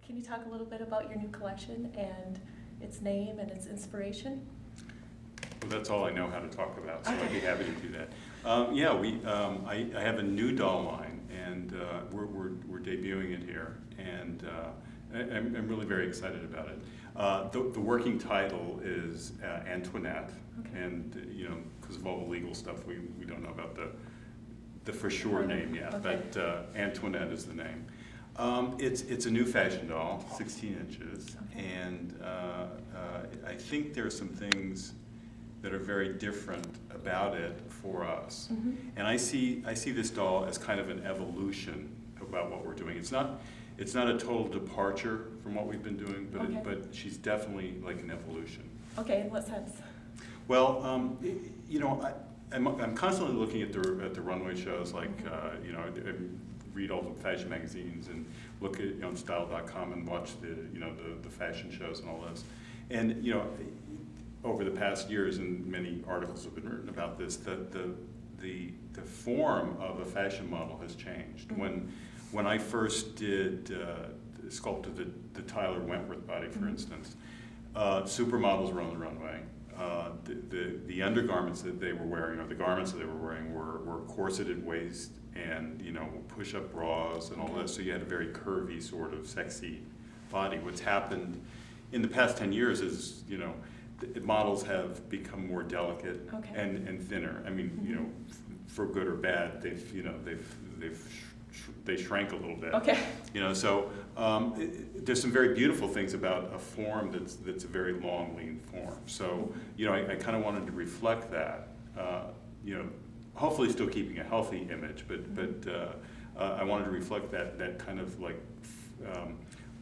Can you talk a little bit about your new collection and its name and its inspiration? Well, that's all I know how to talk about, so I'd be happy to do that. I have a new doll line, and we're debuting it here, and I'm really very excited about it. The working title is Antoinette, Okay. and because of all the legal stuff, we don't know about the for sure name yet, Okay. but Antoinette is the name. It's a new fashion doll, 16 inches, Okay. and I think there are some things that are very different about it for us. Mm-hmm. And I see this doll as kind of an evolution about what we're doing. It's not a total departure from what we've been doing, but Okay. but she's definitely like an evolution. Okay, in what sense? Well, I'm constantly looking at the runway shows, like I read all the fashion magazines and look at style.com and watch the fashion shows and all this. And over the past years, and many articles have been written about this, the form of a fashion model has changed. Mm-hmm. When I first sculpted the Tyler Wentworth body, for Mm-hmm. instance, supermodels were on the runway. The undergarments that they were wearing, or the garments that they were wearing, were corseted waist and push-up bras and all Okay. this. So you had a very curvy, sort of sexy body. What's happened in the past 10 years is the models have become more delicate Okay. and thinner. I mean, Mm-hmm. for good or bad, they shrank a little bit. Okay. So there's some very beautiful things about a form that's a very long, lean form. So I kind of wanted to reflect that. Hopefully still keeping a healthy image, but I wanted to reflect that kind of like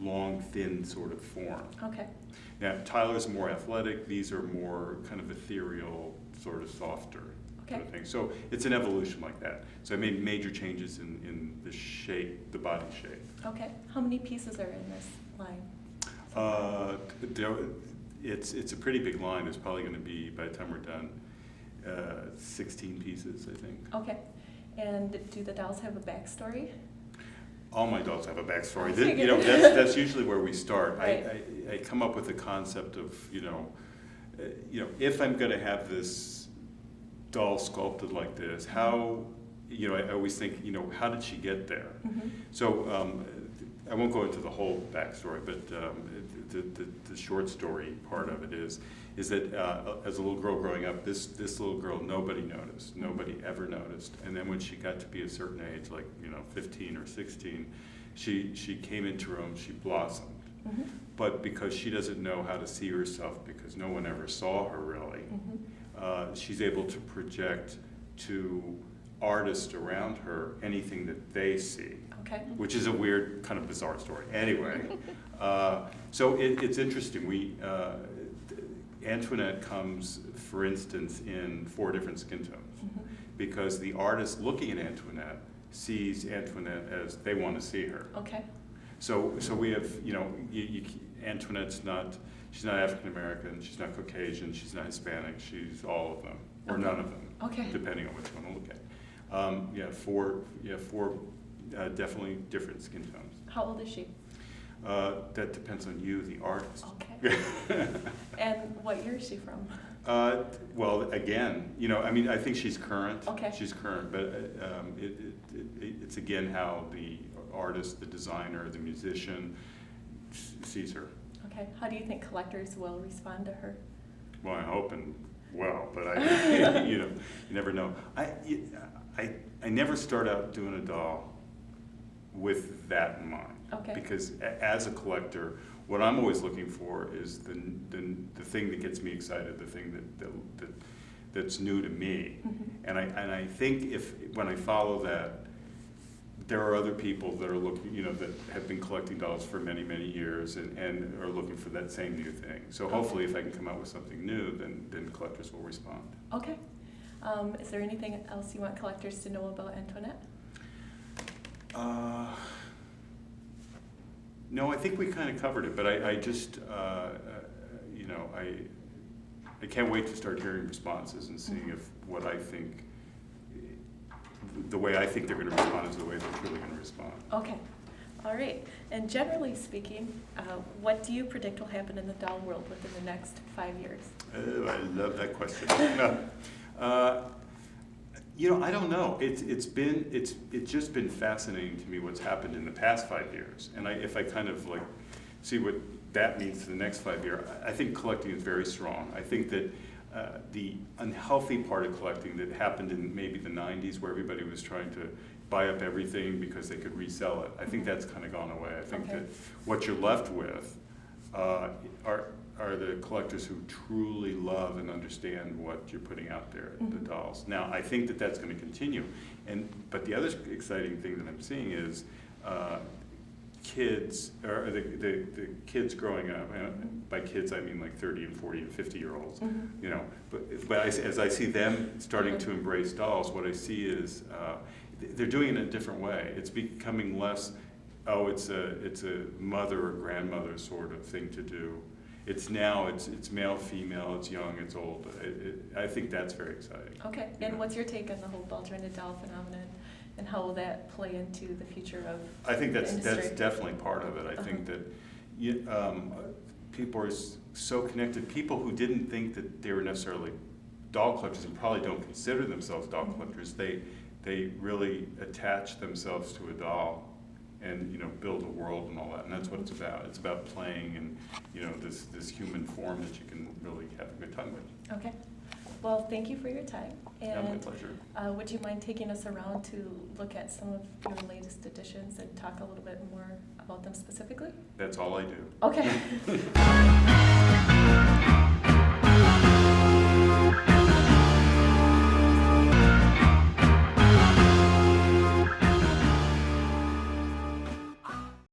long, thin sort of form. Okay. Now Tyler's more athletic. These are more kind of ethereal, sort of softer. Okay. Sort of thing. So it's an evolution like that. So I made major changes in the shape, the body shape. Okay. How many pieces are in this line? It's a pretty big line. There's probably going to be, by the time we're done, 16 pieces, I think. Okay. And do the dolls have a backstory? All my dolls have a backstory. I figured. That's usually where we start. Right. I come up with the concept of if I'm going to have this doll sculpted like this, how I always think how did she get there? Mm-hmm. So I won't go into the whole backstory, but the short story part of it is that as a little girl growing up, this little girl nobody noticed, nobody ever noticed, and then when she got to be a certain age, like 15 or 16, she came into her own, she blossomed. Mm-hmm. But because she doesn't know how to see herself, because no one ever saw her really, Mm-hmm. She's able to project to artists around her anything that they see. Okay. Which is a weird, kind of bizarre story. Anyway, so it's interesting. Antoinette comes, for instance, in 4 different skin tones, Mm-hmm. because the artist looking at Antoinette sees Antoinette as they want to see her. Okay. So we have, Antoinette's she's not African American, she's not Caucasian, she's not Hispanic, she's all of them, or Okay. none of them, Okay. depending on which one to look at. Four definitely different skin tones. How old is she? That depends on you, the artist. Okay. And what year is she from? Well, again, I think she's current. Okay. She's current, but it's again how the artist, the designer, the musician sees her. Okay. How do you think collectors will respond to her? Well, I'm hoping well, but I, you never know. I never start out doing a doll with that in mind. Okay. Because as a collector, what I'm always looking for is the thing that gets me excited, the thing that's new to me. Mm-hmm. And I think when I follow that, there are other people that are looking, that have been collecting dolls for many, many years and are looking for that same new thing. So hopefully if I can come out with something new, then collectors will respond. Okay. Is there anything else you want collectors to know about Antoinette? No, I think we kind of covered it, but I just, I can't wait to start hearing responses and seeing if what I think, the way I think they're going to respond is the way they're truly going to respond. Okay. All right, and generally speaking, what do you predict will happen in the doll world within the next 5 years? Oh, I love that question. No. I don't know. It's just been fascinating to me what's happened in the past 5 years, and if I kind of like see what that means to the next 5 years, I think collecting is very strong. I think that the unhealthy part of collecting that happened in maybe the 90s, where everybody was trying to buy up everything because they could resell it, I think that's kind of gone away. I think Okay. that what you're left with are the collectors who truly love and understand what you're putting out there, the dolls. Now, I think that that's going to continue, but the other exciting thing that I'm seeing is kids, or the kids growing up, and by kids I mean like 30 and 40 and 50-year-olds, but as I see them starting to embrace dolls, what I see is they're doing it in a different way. It's becoming less, it's a mother or grandmother sort of thing to do. It's male, female, it's young, it's old. I think that's very exciting. Okay, and what's your take on the whole ball-jointed doll phenomenon, and how will that play into the future of I think that's the industry? definitely part of it. I think that people are so connected. People who didn't think that they were necessarily doll collectors and probably don't consider themselves doll collectors, they really attach themselves to a doll and build a world and all that, and that's what it's about. It's about playing and this human form that you can really have a good time with. Okay. Well, thank you for your time. Yeah, my And pleasure. would you mind taking us around to look at some of your latest editions and talk a little bit more about them specifically? That's all I do. Okay.